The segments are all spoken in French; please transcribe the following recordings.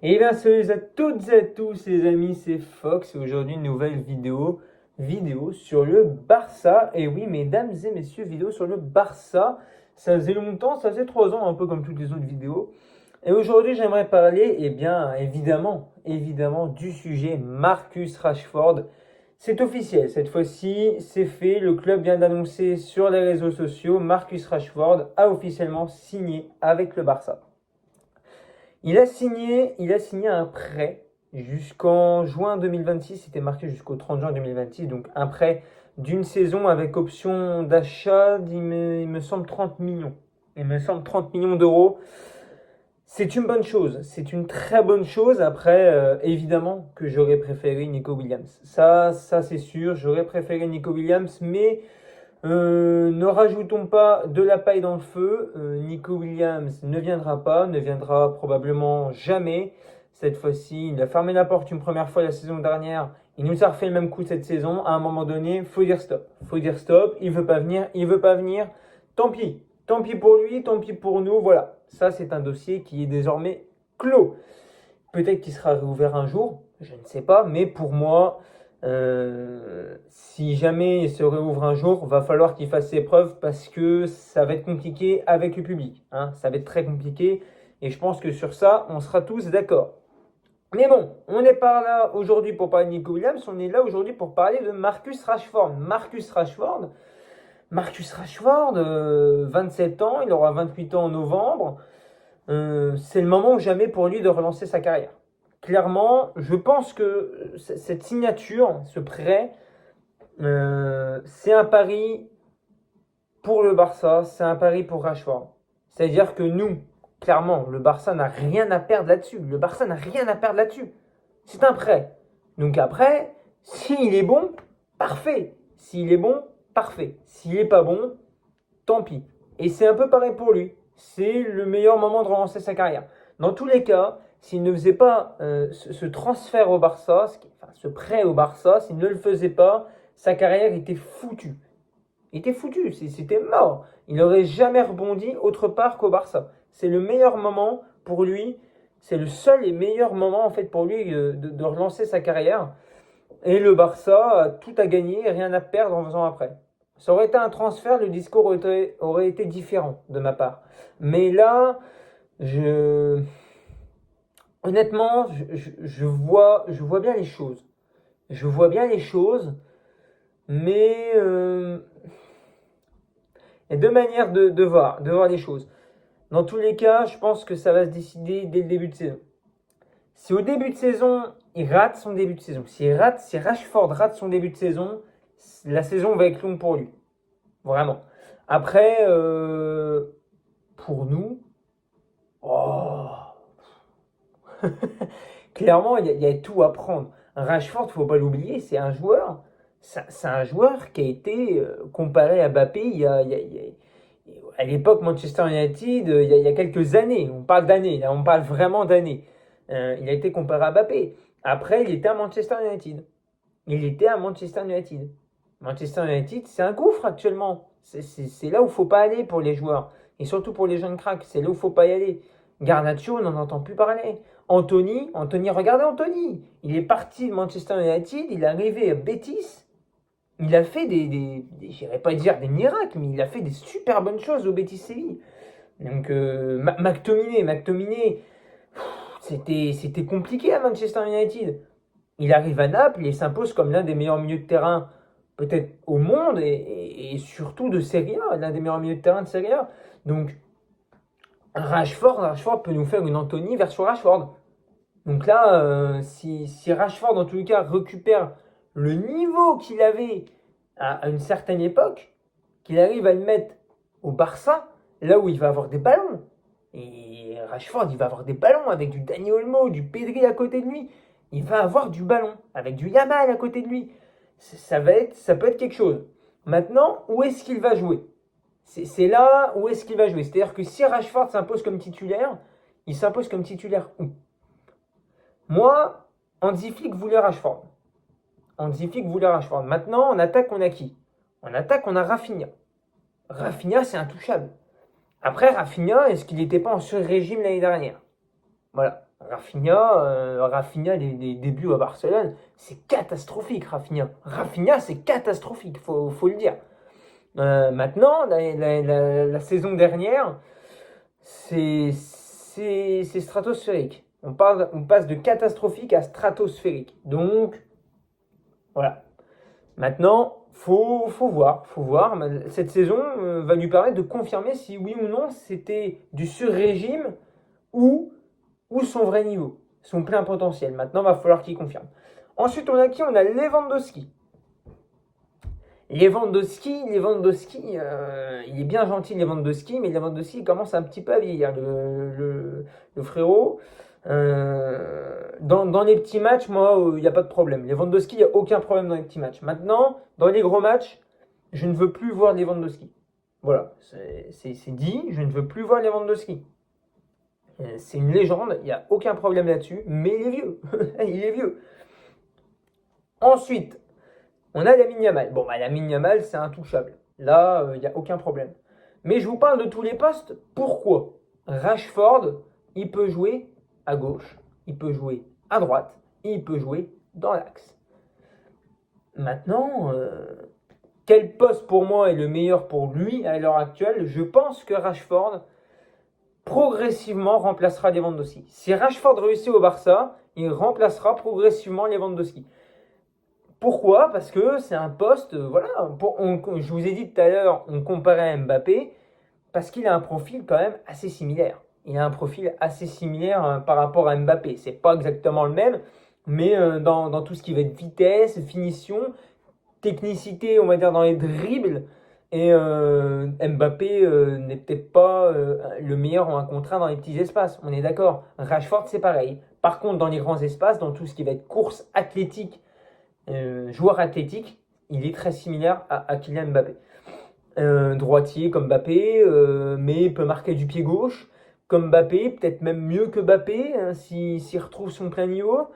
Et bien salut à toutes et à tous les amis, c'est Fox et aujourd'hui une nouvelle vidéo sur le Barça. Et oui mesdames et messieurs, vidéo sur le Barça. Ça faisait longtemps, ça faisait 3 ans un peu comme toutes les autres vidéos. Et aujourd'hui j'aimerais parler, eh bien évidemment du sujet Marcus Rashford. C'est officiel, cette fois-ci c'est fait, le club vient d'annoncer sur les réseaux sociaux, Marcus Rashford a officiellement signé avec le Barça. Il a signé un prêt jusqu'en juin 2026, c'était marqué jusqu'au 30 juin 2026, donc un prêt d'une saison avec option d'achat, il me semble 30 millions. Il me semble 30 millions d'euros. C'est une bonne chose, c'est une très bonne chose. Après, évidemment que j'aurais préféré Nico Williams. Ça c'est sûr, j'aurais préféré Nico Williams, mais ne rajoutons pas de la paille dans le feu. Nico Williams ne viendra pas, ne viendra probablement jamais. Cette fois-ci, il a fermé la porte une première fois la saison dernière. Il nous a refait le même coup cette saison. À un moment donné, faut dire stop. Faut dire stop. Il veut pas venir. Il veut pas venir. Tant pis. Tant pis pour lui. Tant pis pour nous. Voilà. Ça, c'est un dossier qui est désormais clos. Peut-être qu'il sera réouvert un jour. Je ne sais pas. Mais pour moi, si jamais il se réouvre un jour, va falloir qu'il fasse ses preuves parce que ça va être compliqué avec le public. Hein. Ça va être très compliqué et je pense que sur ça, on sera tous d'accord. Mais bon, on n'est pas là aujourd'hui pour parler de Nico Williams, on est là aujourd'hui pour parler de Marcus Rashford. Marcus Rashford, 27 ans, il aura 28 ans en novembre. C'est le moment ou jamais pour lui de relancer sa carrière. Clairement, je pense que cette signature, ce prêt, c'est un pari pour le Barça, c'est un pari pour Rashford. C'est-à-dire que nous, clairement, le Barça n'a rien à perdre là-dessus. Le Barça n'a rien à perdre là-dessus. C'est un prêt. Donc après, s'il est bon, parfait. S'il est bon, parfait. S'il n'est pas bon, tant pis. Et c'est un peu pareil pour lui. C'est le meilleur moment de relancer sa carrière. Dans tous les cas, s'il ne faisait pas ce transfert au Barça, ce prêt au Barça, s'il ne le faisait pas, sa carrière était foutue. Il était foutu, c'était mort. Il n'aurait jamais rebondi autre part qu'au Barça. C'est le meilleur moment pour lui. C'est le seul et meilleur moment en fait pour lui de relancer sa carrière. Et le Barça a tout à gagner et rien à perdre en faisant après. Ça aurait été un transfert, le discours aurait été différent de ma part. Mais là, honnêtement, je vois bien les choses. Je vois bien les choses, mais il y a deux manières de voir les choses. Dans tous les cas, je pense que ça va se décider dès le début de saison. Si au début de saison, il rate son début de saison, si Rashford rate son début de saison, la saison va être longue pour lui. Vraiment. Après, pour nous, oh, clairement, il y a tout à prendre. Rashford, faut pas l'oublier, c'est un joueur. C'est un joueur qui a été comparé à Mbappé à l'époque Manchester United, il y a quelques années. On parle d'années, là, on parle vraiment d'années. Il a été comparé à Mbappé. Après, il était à Manchester United. Il était à Manchester United. Manchester United, c'est un gouffre actuellement. C'est là où il faut pas aller pour les joueurs. Et surtout pour les jeunes cracks, c'est là où il faut pas y aller. Garnacho, on n'en entend plus parler. Anthony, regardez Anthony. Il est parti de Manchester United, il est arrivé à Betis. Il a fait j'irais pas dire des miracles, mais il a fait des super bonnes choses au Betis Séville. Donc, McTominay, c'était compliqué à Manchester United. Il arrive à Naples, il s'impose comme l'un des meilleurs milieux de terrain, peut-être au monde, et surtout de Serie A, l'un des meilleurs milieux de terrain de Serie A. Donc, Rashford peut nous faire une Anthony version Rashford. Donc là, si Rashford, en tous les cas, récupère le niveau qu'il avait à une certaine époque, qu'il arrive à le mettre au Barça, là où il va avoir des ballons. Et Rashford, il va avoir des ballons avec du Dani Olmo, du Pedri à côté de lui. Il va avoir du ballon avec du Yamal à côté de lui. Ça peut être quelque chose. Maintenant, où est-ce qu'il va jouer? C'est là où est-ce qu'il va jouer. C'est-à-dire que si Rashford s'impose comme titulaire, il s'impose comme titulaire où? Moi, Hansi Flick voulait Rashford. Maintenant, en attaque, on a qui? En attaque, on a Rafinha. Rafinha, c'est intouchable. Après, Rafinha, est-ce qu'il n'était pas en sur-régime l'année dernière? Voilà. Rafinha, les débuts à Barcelone, c'est catastrophique, Rafinha. Rafinha, c'est catastrophique, faut le dire. Maintenant, la saison dernière, c'est stratosphérique. On passe de catastrophique à stratosphérique. Donc, voilà. Maintenant, faut voir. Cette saison va lui permettre de confirmer si oui ou non c'était du sur-régime ou, ou son vrai niveau, son plein potentiel. Maintenant, il va falloir qu'il confirme. Ensuite, on a qui? On a Lewandowski. Lewandowski, il est bien gentil Lewandowski, mais Lewandowski il commence un petit peu à vieillir, le frérot. Dans les petits matchs, moi, il n'y a pas de problème. Lewandowski, il n'y a aucun problème dans les petits matchs. Maintenant, dans les gros matchs, je ne veux plus voir Lewandowski. Voilà, c'est dit, je ne veux plus voir Lewandowski. C'est une légende, il n'y a aucun problème là-dessus, mais il est vieux. Il est vieux. Ensuite, on a Lamine Yamal. Bon, Lamine Yamal, c'est intouchable. Là, il n'y a aucun problème. Mais je vous parle de tous les postes. Pourquoi? Rashford, il peut jouer à gauche, il peut jouer à droite, et il peut jouer dans l'axe. Maintenant, quel poste pour moi est le meilleur pour lui à l'heure actuelle? Je pense que Rashford progressivement remplacera Lewandowski. Si Rashford réussit au Barça, il remplacera progressivement Lewandowski. Pourquoi? Parce que c'est un poste, voilà, je vous ai dit tout à l'heure, on comparait à Mbappé, parce qu'il a un profil quand même assez similaire. Il a un profil assez similaire par rapport à Mbappé. C'est pas exactement le même, mais dans tout ce qui va être vitesse, finition, technicité, on va dire dans les dribbles, et Mbappé n'est peut-être pas le meilleur en un contre un dans les petits espaces, on est d'accord. Rashford, c'est pareil. Par contre, dans les grands espaces, dans tout ce qui va être course athlétique, joueur athlétique, il est très similaire à Kylian Mbappé. Droitier comme Mbappé, mais peut marquer du pied gauche comme Mbappé, peut-être même mieux que Mbappé hein, s'il retrouve son plein niveau.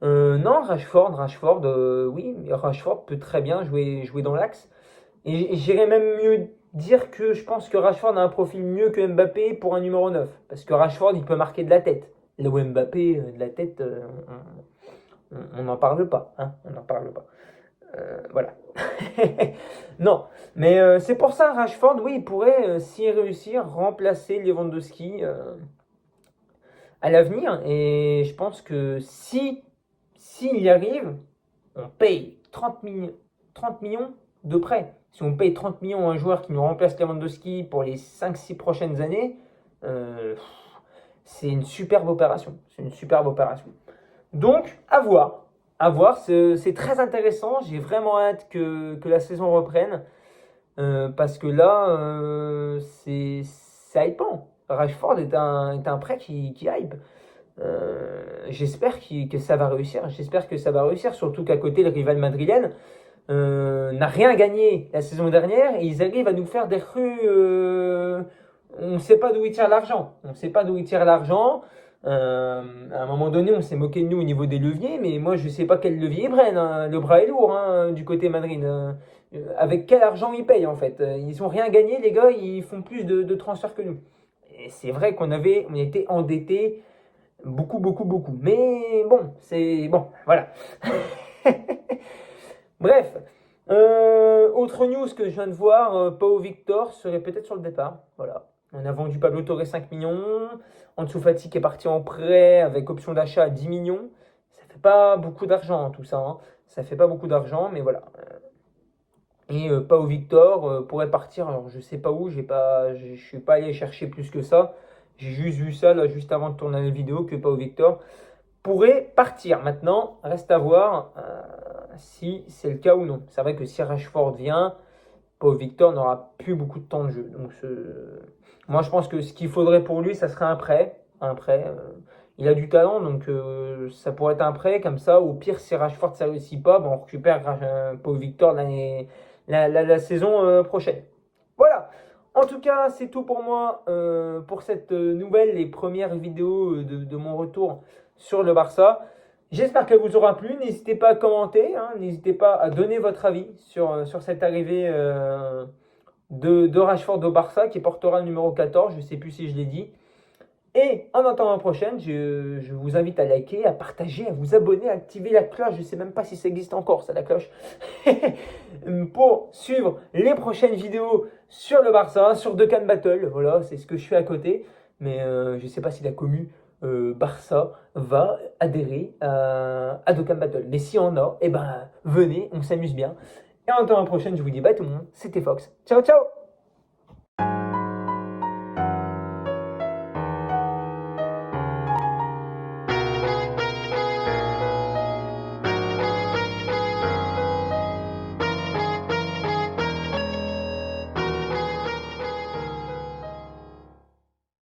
Non, Rashford, oui, Rashford peut très bien jouer dans l'axe. Et j'irais même mieux dire que je pense que Rashford a un profil mieux que Mbappé pour un numéro 9. Parce que Rashford, il peut marquer de la tête. Là où Mbappé, de la tête, on n'en parle pas. Hein, on n'en parle pas. Voilà. Non, mais c'est pour ça, Rashford, oui, il pourrait, s'y réussir, remplacer Lewandowski à l'avenir. Et je pense que s'il y arrive, on paye 30 millions de prêt. Si on paye 30 millions à un joueur qui nous remplace Lewandowski pour les 5-6 prochaines années, c'est une superbe opération. C'est une superbe opération. Donc, à voir. À voir, c'est très intéressant. J'ai vraiment hâte que la saison reprenne. Parce que là, c'est hypant. Rashford est un prêt qui hype. J'espère que ça va réussir. J'espère que ça va réussir. Surtout qu'à côté, le rival madrilène n'a rien gagné la saison dernière. Et ils arrivent à nous faire des rues. On ne sait pas d'où ils tirent l'argent. On ne sait pas d'où ils tirent l'argent. À un moment donné, on s'est moqué de nous au niveau des leviers, mais moi, je ne sais pas quel levier ils prennent. Hein. Le bras est lourd hein, du côté Madrid. Avec quel argent ils payent en fait? Ils n'ont rien gagné, les gars, ils font plus de transferts que nous. Et c'est vrai on était endettés beaucoup, beaucoup, beaucoup. Mais bon, c'est bon, voilà. Bref, autre news que je viens de voir, Pau Victor serait peut-être sur le départ. Voilà. On a vendu Pablo Torre 5 millions. Ansu Fati qui est parti en prêt avec option d'achat à 10 millions. Ça fait pas beaucoup d'argent tout ça. Hein. Ça fait pas beaucoup d'argent, mais voilà. Et Pau Victor pourrait partir. Alors je sais pas où, je suis pas allé chercher plus que ça. J'ai juste vu ça là, juste avant de tourner la vidéo que Pau Victor pourrait partir. Maintenant, reste à voir si c'est le cas ou non. C'est vrai que si Rashford vient, Pau Victor n'aura plus beaucoup de temps de jeu. Donc moi je pense que ce qu'il faudrait pour lui, ça serait un prêt. Il a du talent, donc ça pourrait être un prêt comme ça. Au pire, si Rashford ça réussit pas, on récupère Pau Victor la saison prochaine. Voilà. En tout cas, c'est tout pour moi pour cette nouvelle et première vidéo de mon retour sur le Barça. J'espère qu'elle vous aura plu. N'hésitez pas à commenter, hein, n'hésitez pas à donner votre avis sur cette arrivée de Rashford au Barça qui portera le numéro 14. Je ne sais plus si je l'ai dit. Et en attendant la prochaine, je vous invite à liker, à partager, à vous abonner, à activer la cloche. Je ne sais même pas si ça existe encore, ça, la cloche. Pour suivre les prochaines vidéos sur le Barça, sur Dokkan Battle. Voilà, c'est ce que je fais à côté. Mais je ne sais pas si la commu Barça va adhérer à Dokkan Battle. Mais si on a, eh ben, venez, on s'amuse bien. Et en attendant la prochaine, je vous dis bye tout le monde. C'était Fox. Ciao, ciao!